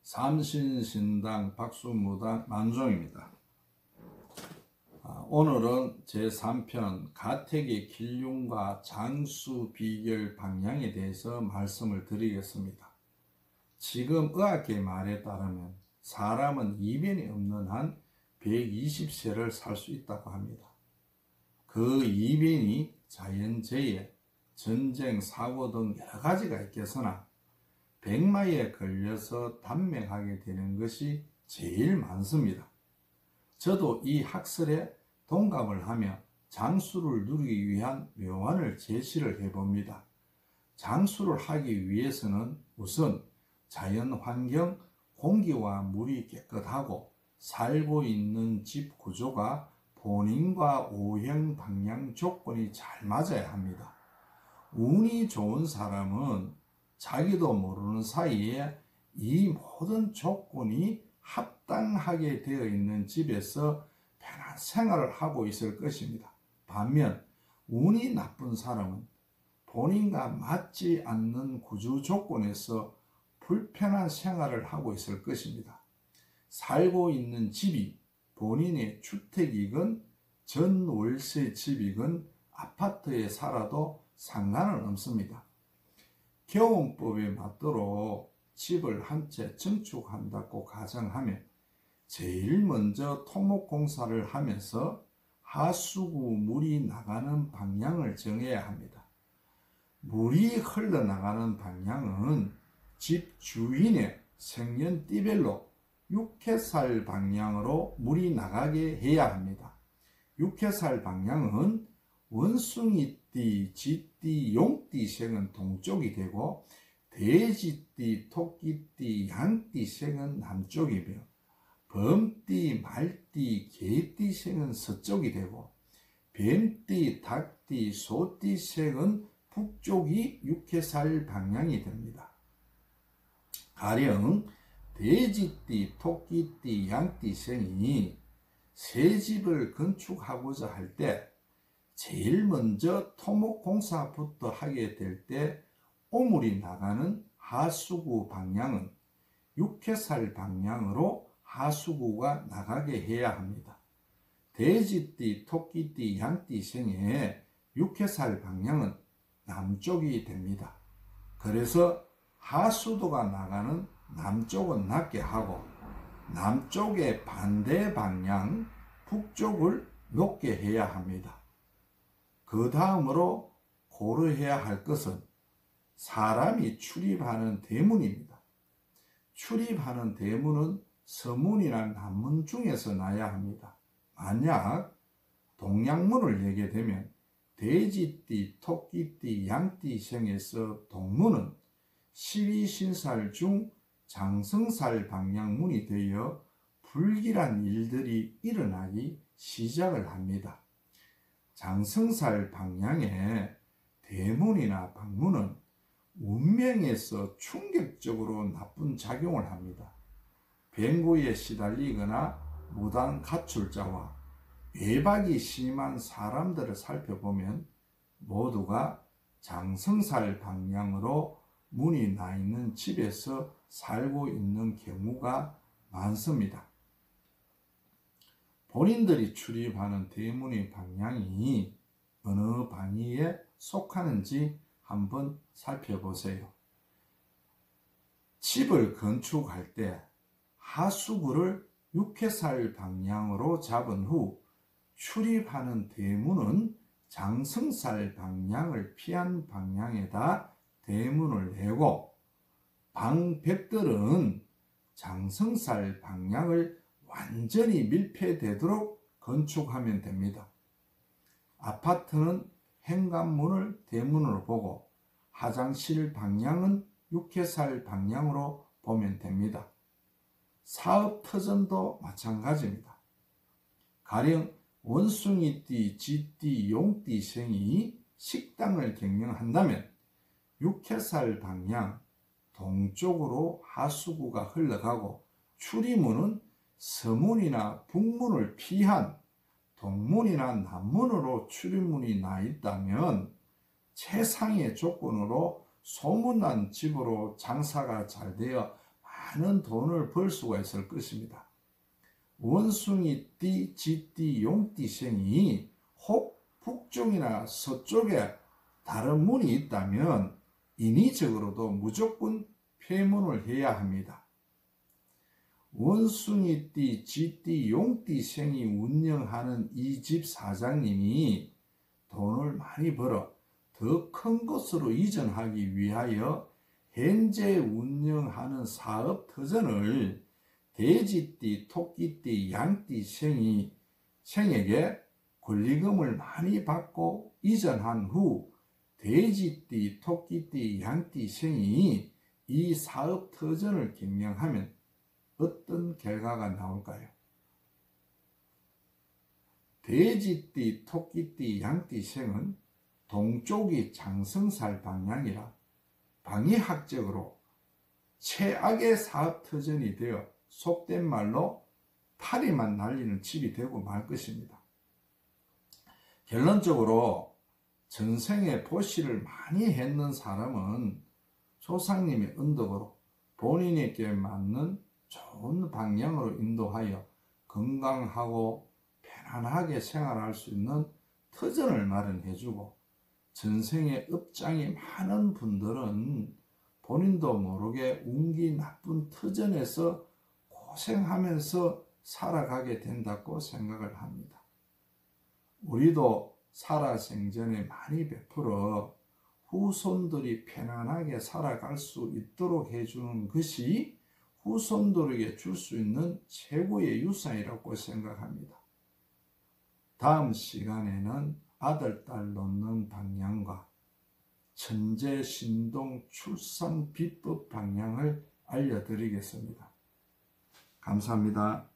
삼신신당 박수무당 만종입니다. 오늘은 제3편 가택의 길흉과 장수 비결 방향에 대해서 말씀을 드리겠습니다. 지금 의학계 말에 따르면 사람은 이변이 없는 한 120세를 살 수 있다고 합니다. 그 이변이 자연재해, 전쟁, 사고 등 여러 가지가 있겠으나 백마에 걸려서 단명하게 되는 것이 제일 많습니다. 저도 이 학설에 동감을 하며 장수를 누리기 위한 묘안을 제시를 해봅니다. 장수를 하기 위해서는 우선 자연환경, 공기와 물이 깨끗하고 살고 있는 집 구조가 본인과 오행 방향 조건이 잘 맞아야 합니다. 운이 좋은 사람은 자기도 모르는 사이에 이 모든 조건이 합당하게 되어 있는 집에서 편한 생활을 하고 있을 것입니다. 반면 운이 나쁜 사람은 본인과 맞지 않는 구조 조건에서 불편한 생활을 하고 있을 것입니다. 살고 있는 집이 본인의 주택이건 전월세 집이건 아파트에 살아도 상관은 없습니다. 교원법에 맞도록 집을 한 채 증축한다고 가정하면 제일 먼저 토목공사를 하면서 하수구 물이 나가는 방향을 정해야 합니다. 물이 흘러나가는 방향은 집 주인의 생년띠별로 육해살 방향으로 물이 나가게 해야 합니다. 육해살 방향은 원숭이띠, 쥐띠, 용띠생은 동쪽이 되고 돼지띠, 토끼띠, 양띠생은 남쪽이며 범띠, 말띠, 개띠생은 서쪽이 되고 뱀띠, 닭띠, 소띠생은 북쪽이 육해살 방향이 됩니다. 가령 돼지띠, 토끼띠, 양띠생이 새 집을 건축하고자 할 때 제일 먼저 토목공사부터 하게 될 때 오물이 나가는 하수구 방향은 육해살 방향으로 하수구가 나가게 해야 합니다. 돼지띠, 토끼띠, 양띠생의 육해살 방향은 남쪽이 됩니다. 그래서 하수도가 나가는 남쪽은 낮게 하고 남쪽의 반대 방향 북쪽을 높게 해야 합니다. 그 다음으로 고려해야 할 것은 사람이 출입하는 대문입니다. 출입하는 대문은 서문이나 남문 중에서 나야 합니다. 만약 동양문을 예게 되면 돼지띠, 토끼띠, 양띠생에서 동문은 12신살 중 장성살 방향문이 되어 불길한 일들이 일어나기 시작을 합니다. 장성살 방향의 대문이나 방문은 운명에서 충격적으로 나쁜 작용을 합니다. 병고에 시달리거나 무단 가출자와 외박이 심한 사람들을 살펴보면 모두가 장성살 방향으로 문이 나 있는 집에서 살고 있는 경우가 많습니다. 본인들이 출입하는 대문의 방향이 어느 방위에 속하는지 한번 살펴보세요. 집을 건축할 때 하수구를 육해살 방향으로 잡은 후 출입하는 대문은 장성살 방향을 피한 방향에다 대문을 내고 방벽들은 장성살 방향을 완전히 밀폐되도록 건축하면 됩니다. 아파트는 현관문을 대문으로 보고 화장실 방향은 육해살 방향으로 보면 됩니다. 사업터전도 마찬가지입니다. 가령 원숭이띠, 쥐띠, 용띠생이 식당을 경영한다면 육해살 방향 동쪽으로 하수구가 흘러가고 출입문은 서문이나 북문을 피한 동문이나 남문으로 출입문이 나 있다면 최상의 조건으로 소문난 집으로 장사가 잘 되어 많은 돈을 벌 수가 있을 것입니다. 원숭이띠, 쥐띠, 용띠생이 혹 북쪽이나 서쪽에 다른 문이 있다면 인위적으로도 무조건 폐문을 해야 합니다. 원숭이띠, 쥐띠, 용띠생이 운영하는 이 집 사장님이 돈을 많이 벌어 더 큰 곳으로 이전하기 위하여 현재 운영하는 사업 터전을 돼지띠, 토끼띠, 양띠생에게 권리금을 많이 받고 이전한 후 돼지띠, 토끼띠, 양띠생이 이 사업 터전을 경영하면 어떤 결과가 나올까요? 돼지띠, 토끼띠, 양띠생은 동쪽이 장성살 방향이라 방위학적으로 최악의 사업 터전이 되어 속된 말로 파리만 날리는 집이 되고 말 것입니다. 결론적으로 전생에 보시를 많이 했는 사람은 조상님의 언덕으로 본인에게 맞는 좋은 방향으로 인도하여 건강하고 편안하게 생활할 수 있는 터전을 마련해주고, 전생에 업장이 많은 분들은 본인도 모르게 운기 나쁜 터전에서 고생하면서 살아가게 된다고 생각을 합니다. 우리도 살아생전에 많이 베풀어 후손들이 편안하게 살아갈 수 있도록 해주는 것이 후손들에게 줄 수 있는 최고의 유산이라고 생각합니다. 다음 시간에는 아들, 딸 놓는 방향과 천재 신동 출산 비법 방향을 알려드리겠습니다. 감사합니다.